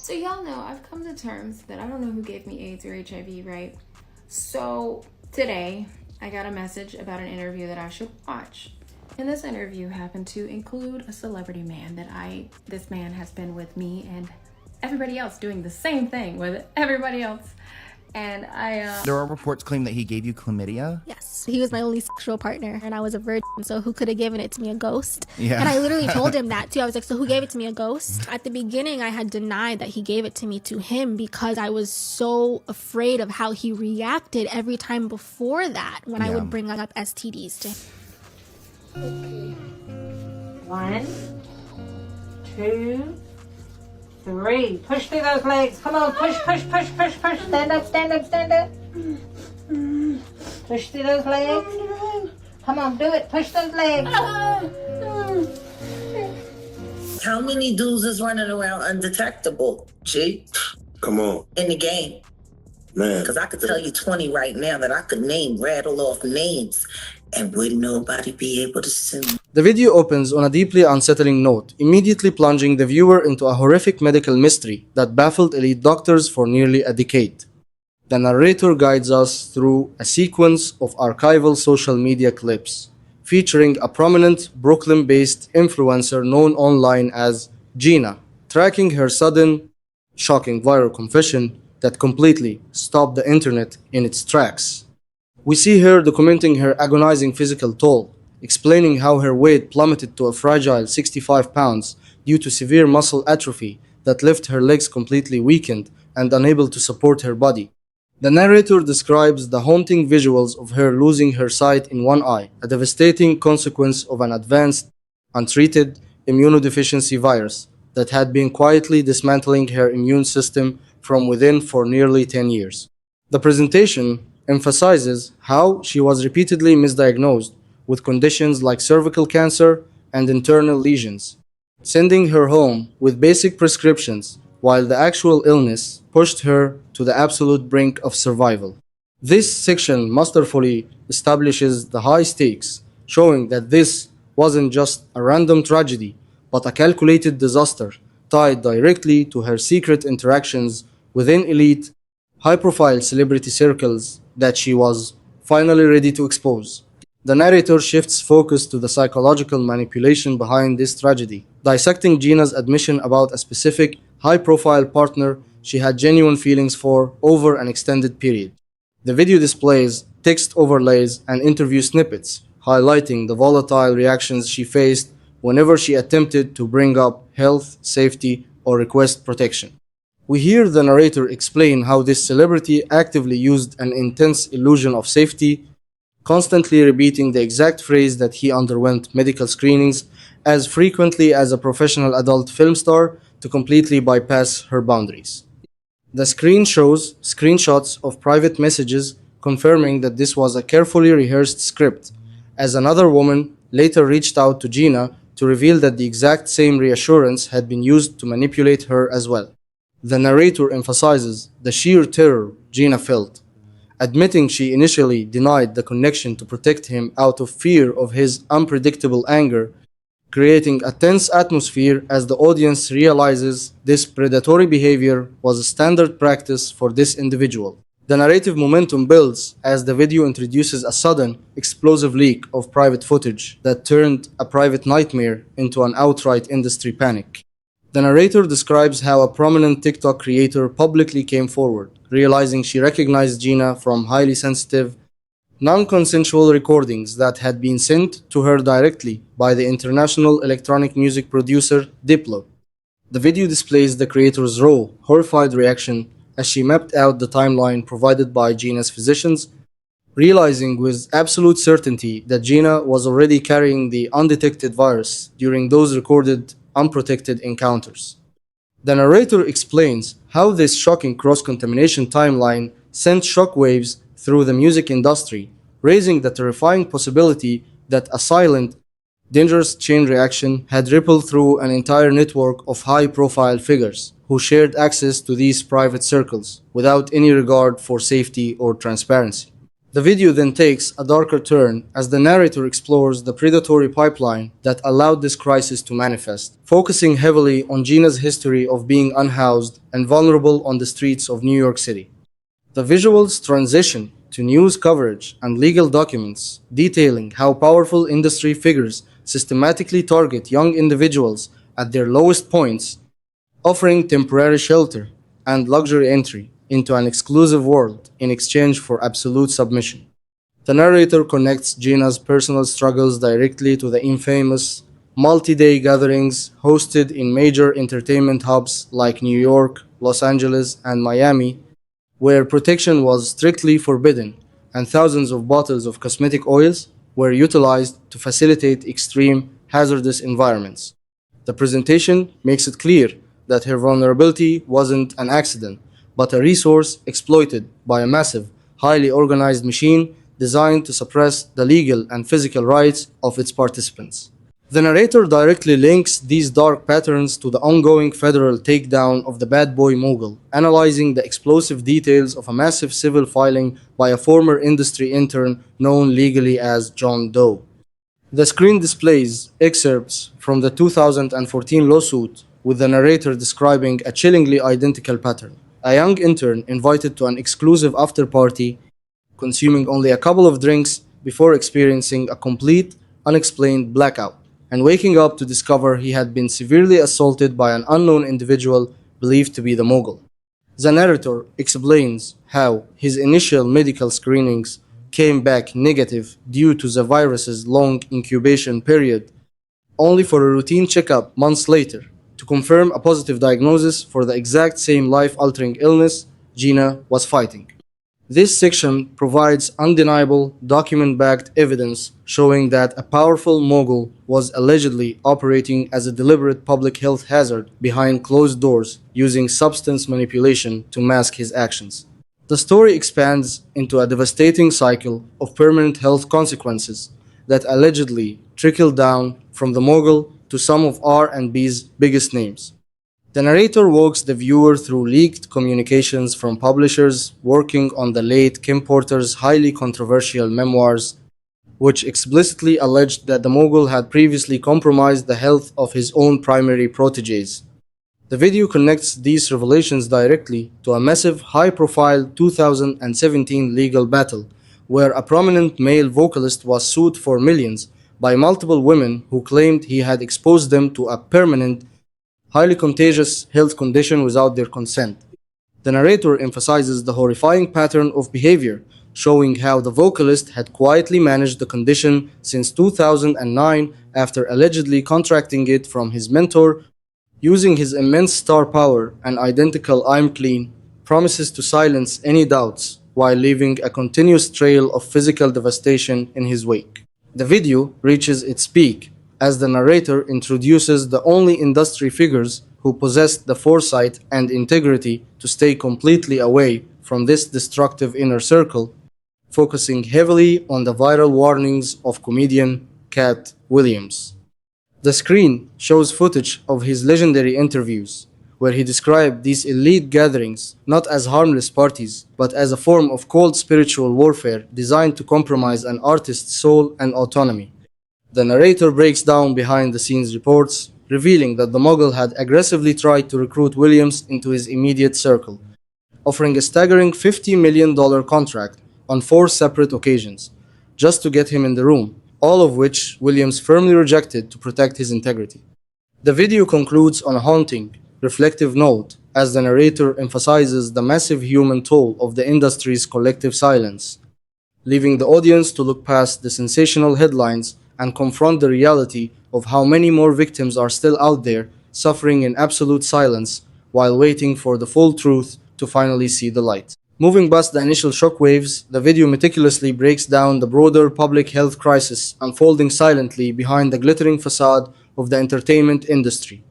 So y'all know I've come to terms that I don't know who gave me AIDS or HIV, right? So today I got a message about an interview that I should watch. And this interview happened to include a celebrity man that this man has been with me and everybody else doing the same thing with everybody else. And There are reports claiming that he gave you chlamydia? Yes. He was my only sexual partner, and I was a virgin, so who could have given it to me? A ghost? Yeah. And I literally told him that, too. I was like, so who gave it to me? A ghost? At the beginning, I had denied that he gave it to me to him because I was so afraid of how he reacted every time before that when I would bring up STDs to him. 1, 2, 3. Push through those legs. Come on, push, push, push, push, push. Stand up, stand up, stand up. Push through those legs. Come on, do it. Push those legs. How many dudes is running around undetectable, G? Come on. In the game? Man. Because I could tell you 20 right now that I could rattle off names, and wouldn't nobody be able to sue me. The video opens on a deeply unsettling note, immediately plunging the viewer into a horrific medical mystery that baffled elite doctors for nearly a decade. The narrator guides us through a sequence of archival social media clips featuring a prominent Brooklyn-based influencer known online as Gena, tracking her sudden, shocking viral confession that completely stopped the internet in its tracks. We see her documenting her agonizing physical toll, explaining how her weight plummeted to a fragile 65 pounds due to severe muscle atrophy that left her legs completely weakened and unable to support her body. The narrator describes the haunting visuals of her losing her sight in one eye, a devastating consequence of an advanced, untreated immunodeficiency virus that had been quietly dismantling her immune system from within for nearly 10 years. The presentation emphasizes how she was repeatedly misdiagnosed with conditions like cervical cancer and internal lesions, sending her home with basic prescriptions while the actual illness pushed her to the absolute brink of survival. This section masterfully establishes the high stakes, showing that this wasn't just a random tragedy, but a calculated disaster tied directly to her secret interactions within elite, high-profile celebrity circles that she was finally ready to expose. The narrator shifts focus to the psychological manipulation behind this tragedy, dissecting Gena's admission about a specific high-profile partner she had genuine feelings for over an extended period. The video displays text overlays and interview snippets, highlighting the volatile reactions she faced whenever she attempted to bring up health, safety, or request protection. We hear the narrator explain how this celebrity actively used an intense illusion of safety, constantly repeating the exact phrase that he underwent medical screenings as frequently as a professional adult film star to completely bypass her boundaries. The screen shows screenshots of private messages confirming that this was a carefully rehearsed script, as another woman later reached out to Gena to reveal that the exact same reassurance had been used to manipulate her as well. The narrator emphasizes the sheer terror Gena felt, admitting she initially denied the connection to protect him out of fear of his unpredictable anger, creating a tense atmosphere as the audience realizes this predatory behavior was a standard practice for this individual. The narrative momentum builds as the video introduces a sudden, explosive leak of private footage that turned a private nightmare into an outright industry panic. The narrator describes how a prominent TikTok creator publicly came forward, realizing she recognized Gena from highly sensitive, non-consensual recordings that had been sent to her directly by the international electronic music producer Diplo. The video displays the creator's raw, horrified reaction as she mapped out the timeline provided by Gena's physicians, realizing with absolute certainty that Gena was already carrying the undetected virus during those recorded unprotected encounters. The narrator explains how this shocking cross-contamination timeline sent shockwaves through the music industry, raising the terrifying possibility that a silent, dangerous chain reaction had rippled through an entire network of high-profile figures who shared access to these private circles without any regard for safety or transparency. The video then takes a darker turn as the narrator explores the predatory pipeline that allowed this crisis to manifest, focusing heavily on Gena's history of being unhoused and vulnerable on the streets of New York City. The visuals transition to news coverage and legal documents detailing how powerful industry figures systematically target young individuals at their lowest points, offering temporary shelter and luxury entry into an exclusive world in exchange for absolute submission. The narrator connects Gena's personal struggles directly to the infamous multi-day gatherings hosted in major entertainment hubs like New York, Los Angeles, and Miami, where protection was strictly forbidden and thousands of bottles of cosmetic oils were utilized to facilitate extreme hazardous environments. The presentation makes it clear that her vulnerability wasn't an accident, but a resource exploited by a massive, highly organized machine designed to suppress the legal and physical rights of its participants. The narrator directly links these dark patterns to the ongoing federal takedown of the bad boy mogul, analyzing the explosive details of a massive civil filing by a former industry intern known legally as John Doe. The screen displays excerpts from the 2014 lawsuit, with the narrator describing a chillingly identical pattern. A young intern invited to an exclusive after party, consuming only a couple of drinks before experiencing a complete, unexplained blackout, and waking up to discover he had been severely assaulted by an unknown individual believed to be the mogul. The narrator explains how his initial medical screenings came back negative due to the virus's long incubation period, only for a routine checkup months later to confirm a positive diagnosis for the exact same life-altering illness Gena was fighting. This section provides undeniable, document-backed evidence showing that a powerful mogul was allegedly operating as a deliberate public health hazard behind closed doors, using substance manipulation to mask his actions. The story expands into a devastating cycle of permanent health consequences that allegedly trickled down from the mogul to some of R&B's biggest names. The narrator walks the viewer through leaked communications from publishers working on the late Kim Porter's highly controversial memoirs, which explicitly alleged that the mogul had previously compromised the health of his own primary protégés. The video connects these revelations directly to a massive, high-profile 2017 legal battle, where a prominent male vocalist was sued for millions by multiple women who claimed he had exposed them to a permanent, highly contagious health condition without their consent. The narrator emphasizes the horrifying pattern of behavior, showing how the vocalist had quietly managed the condition since 2009 after allegedly contracting it from his mentor, using his immense star power and identical "I'm clean" promises to silence any doubts while leaving a continuous trail of physical devastation in his wake. The video reaches its peak as the narrator introduces the only industry figures who possessed the foresight and integrity to stay completely away from this destructive inner circle, focusing heavily on the viral warnings of comedian Katt Williams. The screen shows footage of his legendary interviews, where he described these elite gatherings not as harmless parties, but as a form of cold spiritual warfare designed to compromise an artist's soul and autonomy. The narrator breaks down behind-the-scenes reports, revealing that the mogul had aggressively tried to recruit Williams into his immediate circle, offering a staggering $50 million contract on 4 separate occasions, just to get him in the room, all of which Williams firmly rejected to protect his integrity. The video concludes on a haunting, reflective note as the narrator emphasizes the massive human toll of the industry's collective silence, leaving the audience to look past the sensational headlines and confront the reality of how many more victims are still out there suffering in absolute silence while waiting for the full truth to finally see the light. Moving past the initial shockwaves, the video meticulously breaks down the broader public health crisis unfolding silently behind the glittering facade of the entertainment industry.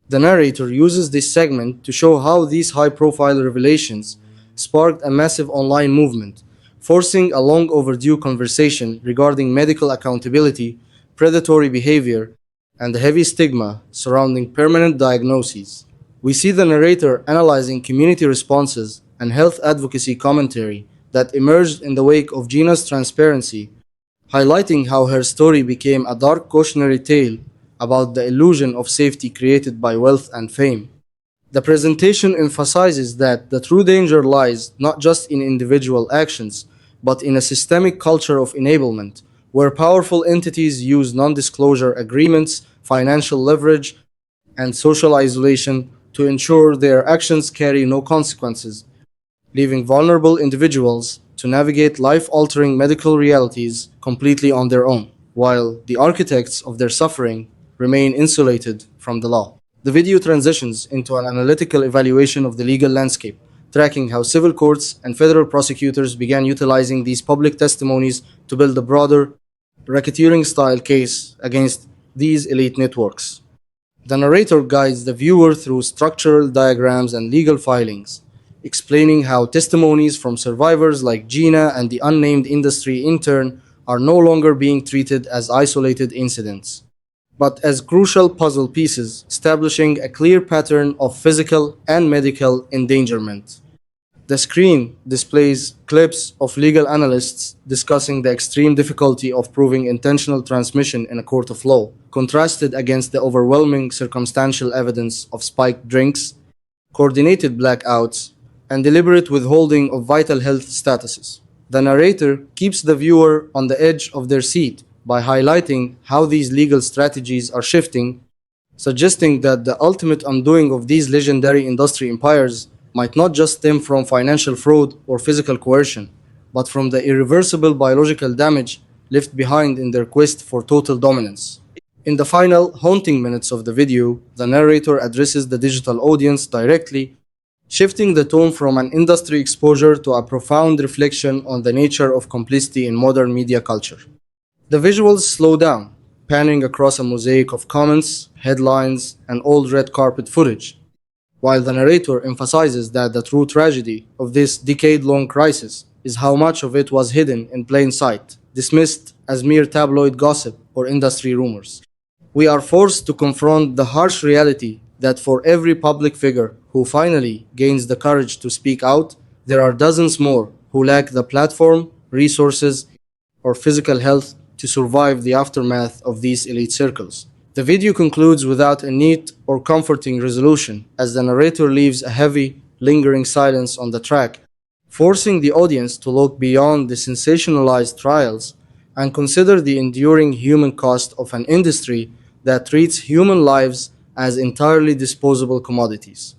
The narrator uses this segment to show how these high-profile revelations sparked a massive online movement, forcing a long overdue conversation regarding medical accountability, predatory behavior, and the heavy stigma surrounding permanent diagnoses. We see the narrator analyzing community responses and health advocacy commentary that emerged in the wake of Gena's transparency, highlighting how her story became a dark cautionary tale about the illusion of safety created by wealth and fame. The presentation emphasizes that the true danger lies not just in individual actions, but in a systemic culture of enablement, where powerful entities use non-disclosure agreements, financial leverage, and social isolation to ensure their actions carry no consequences, leaving vulnerable individuals to navigate life-altering medical realities completely on their own, while the architects of their suffering remain insulated from the law. The video transitions into an analytical evaluation of the legal landscape, tracking how civil courts and federal prosecutors began utilizing these public testimonies to build a broader, racketeering-style case against these elite networks. The narrator guides the viewer through structural diagrams and legal filings, explaining how testimonies from survivors like Gena and the unnamed industry intern are no longer being treated as isolated incidents, but as crucial puzzle pieces establishing a clear pattern of physical and medical endangerment. The screen displays clips of legal analysts discussing the extreme difficulty of proving intentional transmission in a court of law, contrasted against the overwhelming circumstantial evidence of spiked drinks, coordinated blackouts, and deliberate withholding of vital health statuses. The narrator keeps the viewer on the edge of their seat by highlighting how these legal strategies are shifting, suggesting that the ultimate undoing of these legendary industry empires might not just stem from financial fraud or physical coercion, but from the irreversible biological damage left behind in their quest for total dominance. In the final, haunting minutes of the video, the narrator addresses the digital audience directly, shifting the tone from an industry exposure to a profound reflection on the nature of complicity in modern media culture. The visuals slow down, panning across a mosaic of comments, headlines, and old red carpet footage, while the narrator emphasizes that the true tragedy of this decade-long crisis is how much of it was hidden in plain sight, dismissed as mere tabloid gossip or industry rumors. We are forced to confront the harsh reality that for every public figure who finally gains the courage to speak out, there are dozens more who lack the platform, resources, or physical health to survive the aftermath of these elite circles. The video concludes without a neat or comforting resolution, as the narrator leaves a heavy, lingering silence on the track, forcing the audience to look beyond the sensationalized trials and consider the enduring human cost of an industry that treats human lives as entirely disposable commodities.